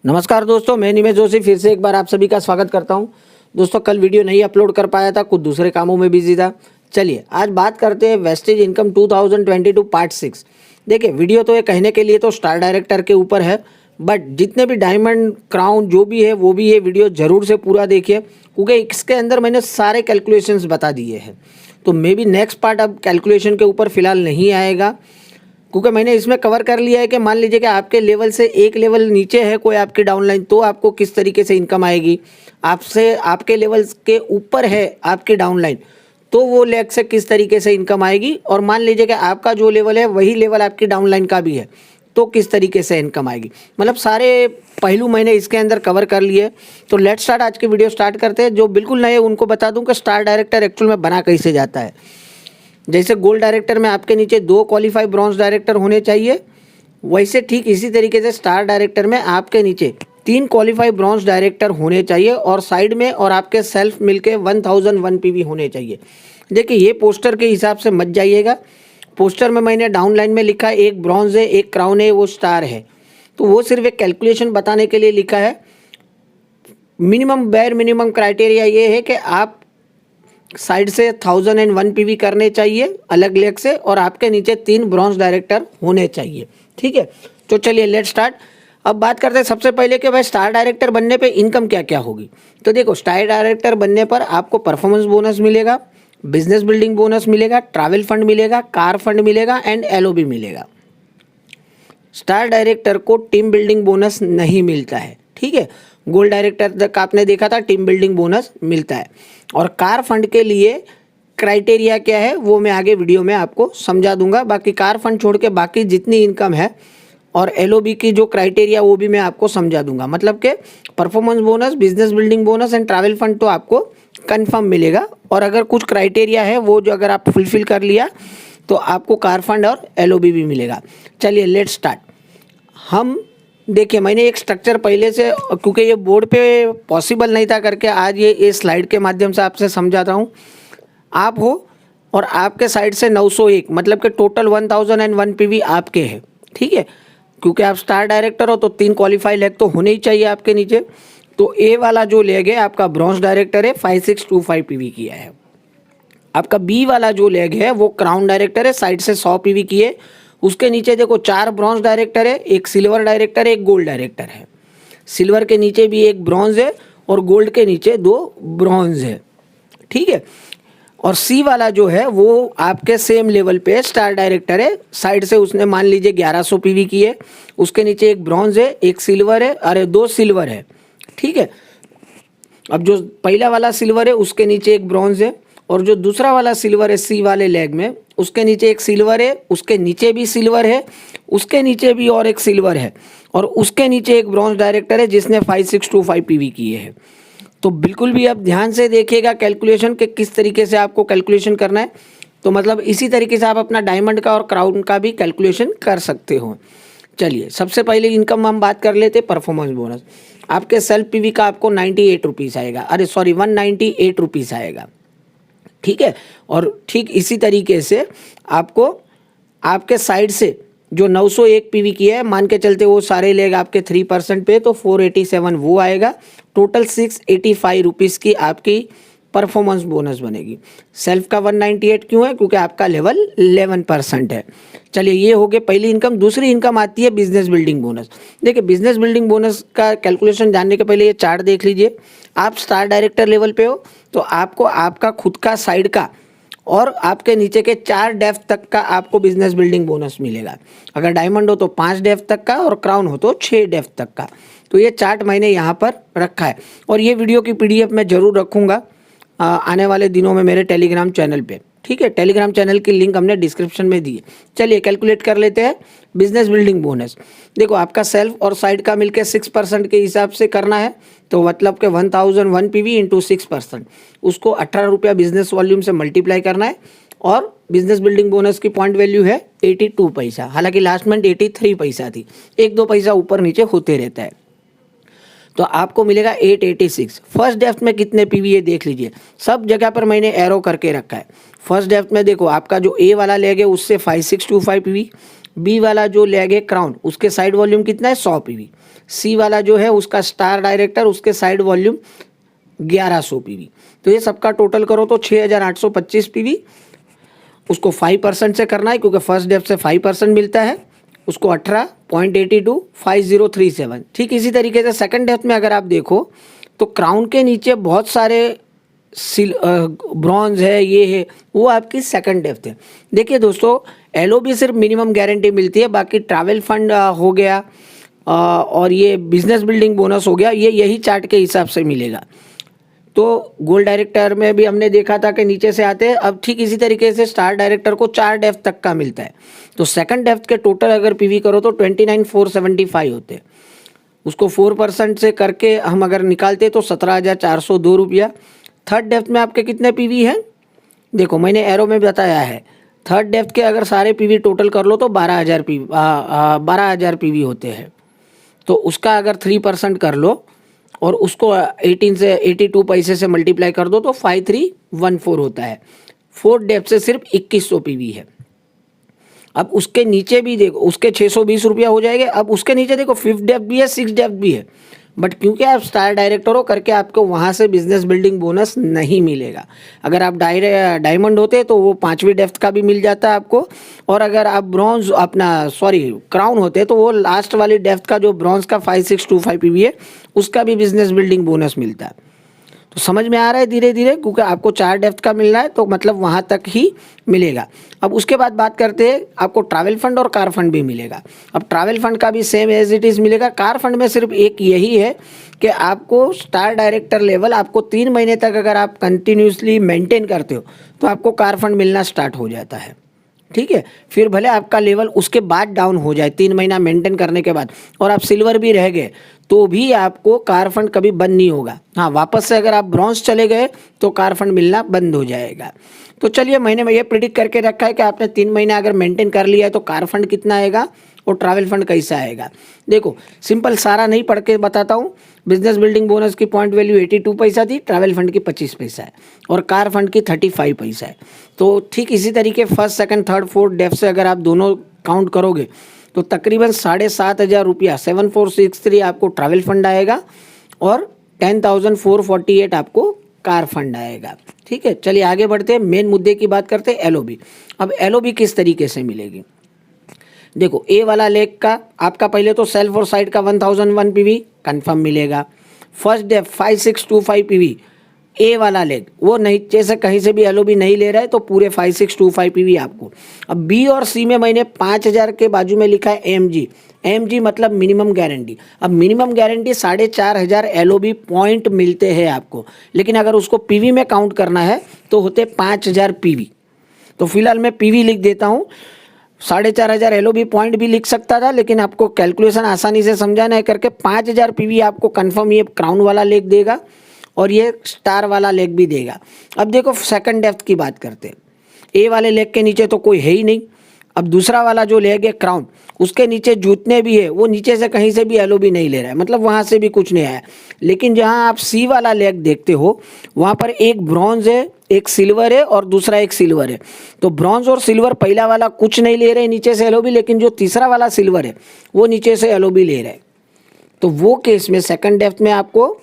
नमस्कार दोस्तों, मैं निमेश जोशी फिर से एक बार आप सभी का स्वागत करता हूं। दोस्तों कल वीडियो नहीं अपलोड कर पाया था, कुछ दूसरे कामों में बिजी था। चलिए आज बात करते हैं वेस्टेज इनकम 2022 पार्ट 6। देखिए वीडियो तो ये कहने के लिए तो स्टार डायरेक्टर के ऊपर है, बट जितने भी डायमंड क्राउन जो भी है वो भी ये वीडियो ज़रूर से पूरा देखिए, क्योंकि इसके अंदर मैंने सारे कैलकुलेशंस बता दिए हैं। तो मे बी नेक्स्ट पार्ट अब कैलकुलेशन के ऊपर फ़िलहाल नहीं आएगा, क्योंकि मैंने इसमें कवर कर लिया है कि मान लीजिए कि आपके लेवल से एक लेवल नीचे है कोई आपकी डाउनलाइन, तो आपको किस तरीके से इनकम आएगी। आपसे आपके लेवल के ऊपर है आपकी डाउनलाइन, तो वो लेग से किस तरीके से इनकम आएगी। और मान लीजिए कि आपका जो लेवल है वही लेवल आपकी डाउनलाइन का भी है, तो किस तरीके से इनकम आएगी। मतलब सारे पहलू मैंने इसके अंदर कवर कर लिए। तो लेट्स स्टार्ट, आज की वीडियो स्टार्ट करते हैं। जो बिल्कुल नए उनको बता दूं कि स्टार डायरेक्टर एक्चुअल में बना कैसे जाता है। जैसे गोल्ड डायरेक्टर में आपके नीचे 2 क्वालिफाई ब्रॉन्ज डायरेक्टर होने चाहिए, वैसे ठीक इसी तरीके से स्टार डायरेक्टर में आपके नीचे 3 क्वालिफाई ब्रॉन्ज डायरेक्टर होने चाहिए और साइड में और आपके सेल्फ मिलके 1001 पीवी होने चाहिए। देखिए ये पोस्टर के हिसाब से मत जाइएगा। पोस्टर में मैंने डाउन लाइन में लिखा है एक ब्रॉन्ज है, एक क्राउन है, वो स्टार है, तो वो सिर्फ एक कैलकुलेशन बताने के लिए लिखा है। मिनिमम बेयर मिनिमम क्राइटेरिया ये है कि आप साइड से 1001 पीवी करने चाहिए अलग लेग से, और आपके नीचे 3 ब्रॉन्ज डायरेक्टर होने चाहिए। ठीक है, तो चलिए लेट स्टार्ट। अब बात करते हैं सबसे पहले कि भाई स्टार डायरेक्टर बनने पे इनकम क्या क्या होगी। तो देखो स्टार डायरेक्टर बनने पर आपको परफॉर्मेंस बोनस मिलेगा, बिजनेस बिल्डिंग बोनस मिलेगा, ट्रैवल फंड मिलेगा, कार फंड मिलेगा एंड एलओबी मिलेगा। स्टार डायरेक्टर को टीम बिल्डिंग बोनस नहीं मिलता है। ठीक है, गोल्ड डायरेक्टर तक आपने देखा था टीम बिल्डिंग बोनस मिलता है। और कार फंड के लिए क्राइटेरिया क्या है वो मैं आगे वीडियो में आपको समझा दूंगा। बाकी कार फंड छोड़ के बाकी जितनी इनकम है और एलओबी की जो क्राइटेरिया वो भी मैं आपको समझा दूंगा। मतलब कि performance bonus, business building bonus and travel fund तो आपको कंफर्म मिलेगा, और अगर कुछ क्राइटेरिया है वो जो अगर आप फुलफिल कर लिया तो आपको कार फंड और एलओबी भी मिलेगा। चलिए लेट्स स्टार्ट। हम देखिए मैंने एक स्ट्रक्चर पहले से, क्योंकि ये बोर्ड पे पॉसिबल नहीं था करके आज ये स्लाइड के माध्यम से आपसे समझाता हूँ। आप हो और आपके साइड से 901, मतलब कि टोटल 1001 पीवी आपके है। ठीक है, क्योंकि आप स्टार डायरेक्टर हो तो 3 क्वालिफाई लेग तो होने ही चाहिए आपके नीचे। तो ए वाला जो लेग है आपका ब्रॉन्ज डायरेक्टर है, 5625 पीवी किया है। आपका बी वाला जो लेग है वो क्राउन डायरेक्टर है, साइड से 100 पीवी की है। उसके नीचे देखो 4 ब्रॉन्ज डायरेक्टर है, एक सिल्वर डायरेक्टर है, एक गोल्ड डायरेक्टर है। सिल्वर के नीचे भी एक ब्रॉन्ज है और गोल्ड के नीचे 2 ब्रॉन्ज है। ठीक है, और सी वाला जो है वो आपके सेम लेवल पे स्टार डायरेक्टर है, साइड से उसने मान लीजिए 1100 पीवी की है। उसके नीचे एक ब्रॉन्ज है, एक सिल्वर है, अरे 2 सिल्वर है। ठीक है, अब जो पहला वाला सिल्वर है उसके नीचे एक ब्रॉन्ज है, और जो दूसरा वाला सिल्वर है सी वाले लेग में उसके नीचे एक सिल्वर है, उसके नीचे भी सिल्वर है, उसके नीचे भी और एक सिल्वर है, और उसके नीचे एक ब्रॉन्ज डायरेक्टर है जिसने 5625 पीवी किए हैं। तो बिल्कुल भी आप ध्यान से देखिएगा कैलकुलेशन के किस तरीके से आपको कैलकुलेशन करना है। तो मतलब इसी तरीके से आप अपना डायमंड का और क्राउन का भी कैलकुलेशन कर सकते हो। चलिए सबसे पहले इनकम हम बात कर लेते परफॉर्मेंस बोनस। आपके सेल्फ पीवी का आपको 98 रुपीज़ आएगा, अरे सॉरी 198 रुपीज़ आएगा। ठीक है, और ठीक इसी तरीके से आपको आपके साइड से जो 901 पीवी की है, मान के चलते वो सारे लेग आपके 3% पे, तो 487 वो आएगा। टोटल 685 रुपीज़ की आपकी परफॉर्मेंस बोनस बनेगी। सेल्फ का 198 क्यों है, क्योंकि आपका लेवल 11% है। चलिए ये हो गया पहली इनकम। दूसरी इनकम आती है बिजनेस बिल्डिंग बोनस। देखिए बिजनेस बिल्डिंग बोनस का कैलकुलेशन जानने के पहले ये चार्ट देख लीजिए। आप स्टार डायरेक्टर लेवल पे हो तो आपको आपका खुद का साइड का और आपके नीचे के 4 डेप्थ तक का आपको बिजनेस बिल्डिंग बोनस मिलेगा। अगर डायमंड हो तो 5 डेप्थ तक का, और क्राउन हो तो 6 डेप्थ तक का। तो ये चार्ट मैंने यहाँ पर रखा है, और ये वीडियो की PDF मैं ज़रूर रखूँगा आने वाले दिनों में मेरे टेलीग्राम चैनल पे। ठीक है, टेलीग्राम चैनल की लिंक हमने डिस्क्रिप्शन में दी है। चलिए कैलकुलेट कर लेते हैं बिजनेस बिल्डिंग बोनस। देखो आपका सेल्फ और साइड का मिलके 6% के हिसाब से करना है, तो मतलब कि 1001 पीवी इंटू 6%, उसको 18 रुपया बिजनेस वॉल्यूम से मल्टीप्लाई करना है। और बिजनेस बिल्डिंग बोनस की पॉइंट वैल्यू है 82 पैसा, हालांकि लास्ट में 83 पैसा थी, 1-2 पैसा ऊपर नीचे होते रहता है। तो आपको मिलेगा 886। फर्स्ट डेप्थ में कितने पीवी है देख लीजिए, सब जगह पर मैंने एरो करके रखा है। फर्स्ट डेप्थ में देखो आपका जो ए वाला लेग है उससे 5625 पीवी, बी वाला जो लेग है क्राउन उसके साइड वॉल्यूम कितना है 100 पीवी, सी वाला जो है उसका स्टार डायरेक्टर, उसके साइड वॉल्यूम 1100 पीवी। तो ये सबका टोटल करो तो 6825 पीवी। उसको 5% से करना है क्योंकि फर्स्ट डेप्थ से 5% मिलता है। उसको 18.825037। ठीक इसी तरीके से सेकंड डेप्थ में अगर आप देखो तो क्राउन के नीचे बहुत सारे ब्रॉन्ज है, ये है, वो आपकी सेकंड डेप्थ है। देखिए दोस्तों, एलओबी सिर्फ मिनिमम गारंटी मिलती है, बाकी ट्रैवल फंड हो गया और ये बिजनेस बिल्डिंग बोनस हो गया, ये यही चार्ट के हिसाब से मिलेगा। तो गोल्ड डायरेक्टर में भी हमने देखा था कि नीचे से आते हैं, अब ठीक इसी तरीके से स्टार डायरेक्टर को 4 डेप्थ तक का मिलता है। तो सेकंड डेप्थ के टोटल अगर पीवी करो तो 29,475 होते हैं। उसको 4% से करके हम अगर निकालते तो 17,402 रुपया। थर्ड डेप्थ में आपके कितने पीवी हैं, देखो मैंने एरो में बताया है। थर्ड डेप्थ के अगर सारे पीवी टोटल कर लो तो 12,000 पीवी होते हैं। तो उसका अगर 3% कर लो और उसको 18 से 82 पैसे से मल्टीप्लाई कर दो तो 5314 होता है। फोर्थ डेप्थ से सिर्फ 2100 पीवी है। अब उसके नीचे भी देखो, उसके 620 रुपया हो जाएंगे। अब उसके नीचे देखो फिफ्थ डेप्थ भी है, सिक्स डेप्थ भी है, बट क्योंकि आप स्टार डायरेक्टर हो करके आपको वहाँ से बिजनेस बिल्डिंग बोनस नहीं मिलेगा। अगर आप डायमंड होते तो वो 5वीं डेप्थ का भी मिल जाता आपको, और अगर आप ब्रॉन्ज क्राउन होते तो वो लास्ट वाली डेप्थ का जो ब्रॉन्ज का 5625 पीवी है उसका भी बिजनेस बिल्डिंग बोनस मिलता है। तो समझ में आ रहा है धीरे धीरे, क्योंकि आपको 4 डेप्थ का मिल रहा है तो मतलब वहाँ तक ही मिलेगा। अब उसके बाद बात करते हैं, आपको ट्रैवल फंड और कार फंड भी मिलेगा। अब ट्रैवल फंड का भी सेम एज इट इज़ मिलेगा। कार फंड में सिर्फ एक यही है कि आपको स्टार डायरेक्टर लेवल आपको 3 महीने तक अगर आप कंटिन्यूसली मेंटेन करते हो तो आपको कार फंड मिलना स्टार्ट हो जाता है। ठीक है, फिर भले आपका लेवल उसके बाद डाउन हो जाए 3 महीना मेंटेन करने के बाद और आप सिल्वर भी रह गए तो भी आपको कार फंड कभी बंद नहीं होगा। हाँ, वापस से अगर आप ब्रॉन्ज चले गए तो कार फंड मिलना बंद हो जाएगा। तो चलिए, महीने में ये प्रिडिक्ट करके रखा है कि आपने 3 महीना अगर मेंटेन कर लिया है तो कार फंड कितना आएगा और ट्रैवल फंड कैसा आएगा। देखो सिंपल, सारा नहीं पढ़ के बताता हूँ। बिजनेस बिल्डिंग बोनस की पॉइंट वैल्यू 82 पैसा थी, ट्रैवल फंड की 25 पैसा है और कार फंड की 35 पैसा है। तो ठीक इसी तरीके first second third fourth depth से अगर आप दोनों काउंट करोगे तो तकरीबन 7,500 रुपया 7463 आपको ट्रैवल फंड आएगा और 10,448 आपको कार फंड आएगा। ठीक है, चलिए आगे बढ़ते हैं, मेन मुद्दे की बात करते हैं, एलओबी। अब एलओबी किस तरीके से मिलेगी, देखो ए वाला लेग का आपका पहले तो सेल्फ और साइड का 1001 पीवी कंफर्म मिलेगा। फर्स्ट डेप्थ 5625 पीवी ए वाला लेग, वो नीचे से कहीं से भी एलओबी नहीं ले रहा है तो पूरे 5625 पीवी आपको। अब बी और सी में मैंने 5000 के बाजू में लिखा है एमजी। एमजी मतलब मिनिमम गारंटी। अब मिनिमम गारंटी 4500 एलओबी पॉइंट मिलते हैं आपको, लेकिन अगर उसको पीवी में काउंट करना है तो होते 5000 पीवी। तो फिलहाल मैं पीवी लिख देता हूँ। 4500 एलओबी पॉइंट भी लिख सकता था, लेकिन आपको कैलकुलेशन आसानी से समझाना है करके 5000 पीवी आपको कंफर्म ये क्राउन वाला लेग देगा और ये स्टार वाला लेग भी देगा। अब देखो सेकंड डेप्थ की बात करते हैं। ए वाले लेग के नीचे तो कोई है ही नहीं। अब दूसरा वाला जो लेग है क्राउन, उसके नीचे जितने भी है वो नीचे से कहीं से भी एलओबी नहीं ले रहा है, मतलब वहाँ से भी कुछ नहीं आया। लेकिन जहाँ आप सी वाला लेग देखते हो वहाँ पर एक ब्रॉन्ज है, एक सिल्वर है और दूसरा एक सिल्वर है। तो ब्रॉन्ज और सिल्वर पहला वाला कुछ नहीं ले रहे नीचे से एलओबी, लेकिन जो तीसरा वाला सिल्वर है वो नीचे से एलओबी ले रहा है। तो वो केस में सेकंड डेप्थ में आपको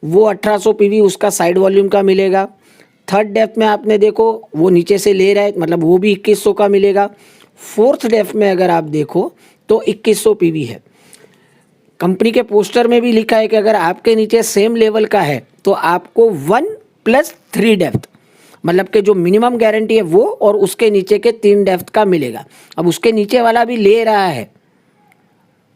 वो 1800 पीवी उसका साइड वॉल्यूम का मिलेगा। थर्ड डेप्थ में आपने देखो वो नीचे से ले रहा है, मतलब वो भी 2100 का मिलेगा। फोर्थ डेप्थ में अगर आप देखो तो 2100 पीवी है। कंपनी के पोस्टर में भी लिखा है कि अगर आपके नीचे सेम लेवल का है तो आपको 1+3 डेप्थ, मतलब कि जो मिनिमम गारंटी है वो और उसके नीचे के 3 डेप्थ का मिलेगा। अब उसके नीचे वाला भी ले रहा है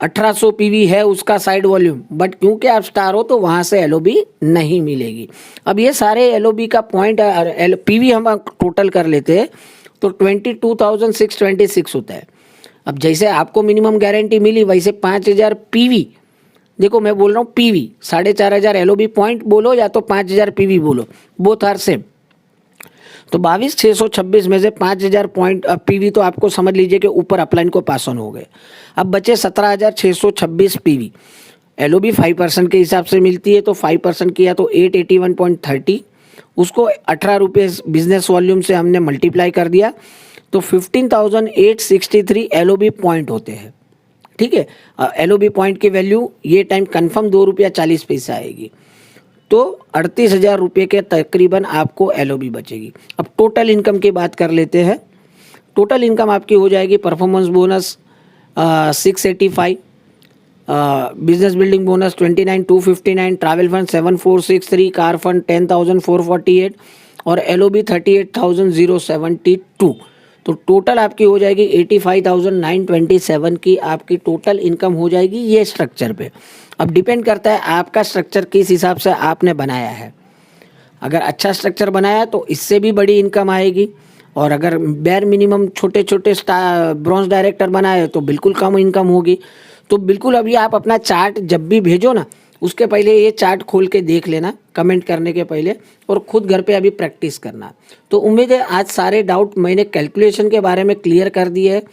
1800 पीवी है उसका साइड वॉल्यूम, बट क्योंकि आप स्टार हो तो वहाँ से एलओबी नहीं मिलेगी। अब ये सारे एलओबी का पॉइंट पीवी हम टोटल कर लेते हैं तो 22,626 होता है। अब जैसे आपको मिनिमम गारंटी मिली वैसे 5000 पीवी, देखो मैं बोल रहा हूँ पीवी, 4500 एलओबी पॉइंट बोलो या तो 5000 पीवी बोलो, बोथ आर सेम। तो 22,626 में से 5000 पॉइंट पीवी तो आपको समझ लीजिए कि ऊपर अपलाइन को पास ऑन हो गए। अब बचे 17,626 पीवी। एलओबी 5% के हिसाब से मिलती है तो 5% किया तो 881.30, उसको 18 रुपये बिजनेस वॉल्यूम से हमने मल्टीप्लाई कर दिया तो 15,863 एलओबी पॉइंट होते हैं। ठीक है। LOB पॉइंट की वैल्यू ये टाइम कंफर्म 2 रुपया 40 पैसा आएगी, तो 38,000 रुपये के तकरीबन आपको LOB बचेगी। अब टोटल इनकम की बात कर लेते हैं। टोटल इनकम आपकी हो जाएगी performance bonus 685, business building bonus 29,259, travel fund 7,463, car fund 10,448 और LOB 38,072। तो टोटल आपकी हो जाएगी 85,927 की आपकी टोटल इनकम हो जाएगी ये स्ट्रक्चर पे। अब डिपेंड करता है आपका स्ट्रक्चर किस हिसाब से आपने बनाया है। अगर अच्छा स्ट्रक्चर बनाया तो इससे भी बड़ी इनकम आएगी, और अगर बेयर मिनिमम छोटे छोटे ब्रॉन्ज डायरेक्टर बनाए तो बिल्कुल कम इनकम होगी। तो बिल्कुल अभी आप अपना चार्ट जब भी भेजो ना, उसके पहले ये चार्ट खोल के देख लेना कमेंट करने के पहले, और खुद घर पे अभी प्रैक्टिस करना। तो उम्मीद है आज सारे डाउट मैंने कैलकुलेशन के बारे में क्लियर कर दिए है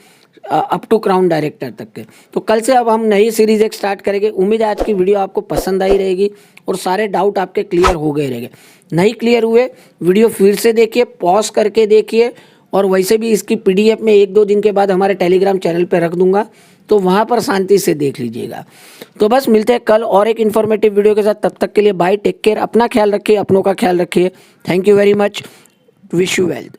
अप टू क्राउन डायरेक्टर तक के। तो कल से अब हम नई सीरीज एक स्टार्ट करेंगे। उम्मीद है आज की वीडियो आपको पसंद आई रहेगी और सारे डाउट आपके क्लियर हो गए रहेंगे। नहीं क्लियर हुए वीडियो फिर से देखिए, पॉज करके देखिए, और वैसे भी इसकी PDF में 1-2 दिन के बाद हमारे टेलीग्राम चैनल पर रख दूंगा, तो वहाँ पर शांति से देख लीजिएगा। तो बस मिलते हैं कल और एक इन्फॉर्मेटिव वीडियो के साथ। तब तक के लिए बाय, टेक केयर, अपना ख्याल रखिए, अपनों का ख्याल रखिए। Thank you very much, wish you wealth.